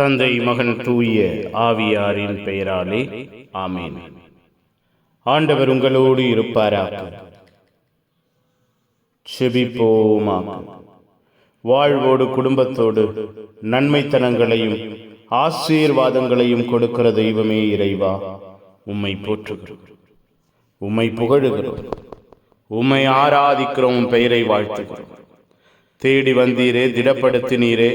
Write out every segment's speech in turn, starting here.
தந்தை மகன் தூய ஆவியாரின் பெயராலே ஆமேன். ஆண்டவர் உங்களோடு இருப்பாராக. செபிப்போமாக. வாழ்வோடு குடும்பத்தோடு நன்மைத்தனங்களையும் ஆசீர்வாதங்களையும் கொடுக்கிற தெய்வமே இறைவா, உம்மை போற்றுகிறோம், உம்மை புகழுகிறோம், உம்மை ஆராதிக்கிறோம், பெயரை வாழ்த்துகிறோம். தேடி வந்தீரே, திடப்படுத்தினீரே,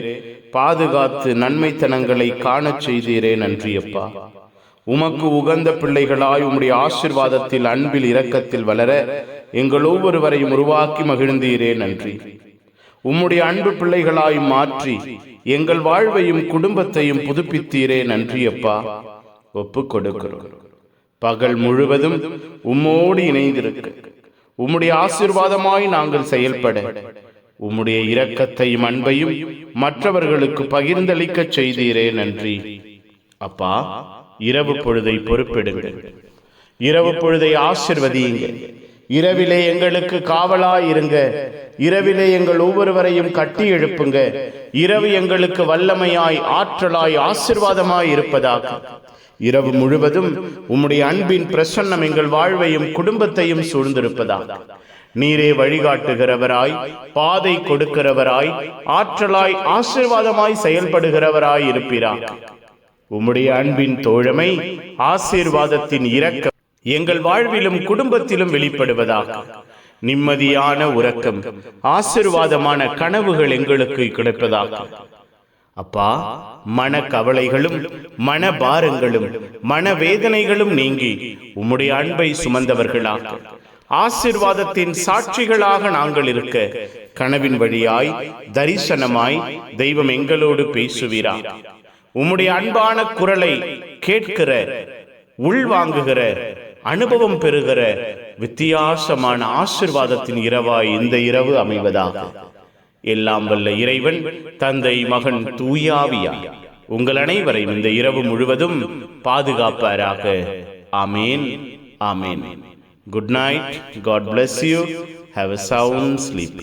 பாதுகாத்து நன்மைத்தனங்களை காணச் செய்தீரே, நன்றியப்பா. உமக்கு உகந்த பிள்ளைகளாய் உம்முடைய ஆசீர்வாதத்தில் அன்பில் இரக்கத்தில் வளர எங்கள் ஒவ்வொருவரையும் உருவாக்கி மகிழ்ந்தீரே, நன்றி. உம்முடைய அன்பு பிள்ளைகளாய் மாற்றி எங்கள் வாழ்வையும் குடும்பத்தையும் புதுப்பித்தீரே, நன்றியப்பா. ஒப்பு கொடுக்கிறோம். பகல் முழுவதும் உம்மோடு இணைந்திருக்க உம்முடைய ஆசீர்வாதமாய் நாங்கள் செயல்பட உம்முடைய இரக்கத்தையும் அன்பையும் மற்றவர்களுக்கு பகிர்ந்தளிக்க செய்தீரே, நன்றி அப்பா. இரவு பொழுதை பொறுப்பெடுங்கள், இரவு பொழுதை ஆசிர்வதியுங்க. இரவிலே எங்களுக்கு காவலாயிருங்க. இரவிலே எங்கள் ஒவ்வொருவரையும் கட்டி எழுப்புங்க. இரவு எங்களுக்கு வல்லமையாய், ஆற்றலாய், ஆசீர்வாதமாய் இருப்பதாக. இரவு முழுவதும் உம்முடைய அன்பின் பிரசன்னம் எங்கள் வாழ்வையும் குடும்பத்தையும் சூழ்ந்திருப்பதாக. நீரே வழிகாட்டுகிறவராய், பாதை கொடுக்கிறவராய், ஆற்றலாய், ஆசீர்வாதமாய் செயல்படுகிறவராய் இருப்பீராக. உம்முடைய அன்பின் தோழமை, ஆசீர்வாதத்தின் இரக்கம் எங்கள் வாழ்விலும் குடும்பத்திலும் வெளிப்படுவதாக. நிம்மதியான உறக்கம், ஆசீர்வாதமான கனவுகள் எங்களுக்கு கிடைப்பதாக. அப்பா, மன கவலைகளும் மன பாரங்களும் மனவேதனைகளும் நீங்கி உம்முடைய அன்பை சுமந்தவர்களாக ஆசீர்வாதத்தின் சாட்சிகளாக நாங்கள் இருக்க கனவின் வழியாய், தரிசனமாய் தெய்வம் எங்களோடு பேசுவீரா. உம்முடைய அன்பான குரலை கேட்கிற, உள்வாங்குகிற, அனுபவம் பெறுகிற வித்தியாசமான ஆசீர்வாதத்தின் இரவாய் இந்த இரவு அமைவதாக. எல்லாம் வல்ல இறைவன், தந்தை மகன் தூயாவியார் உங்கள் அனைவரையும் இந்த இரவு முழுவதும் பாதுகாப்பாராக. ஆமேன், ஆமேன். Good night. God bless you. Have a sound sleep.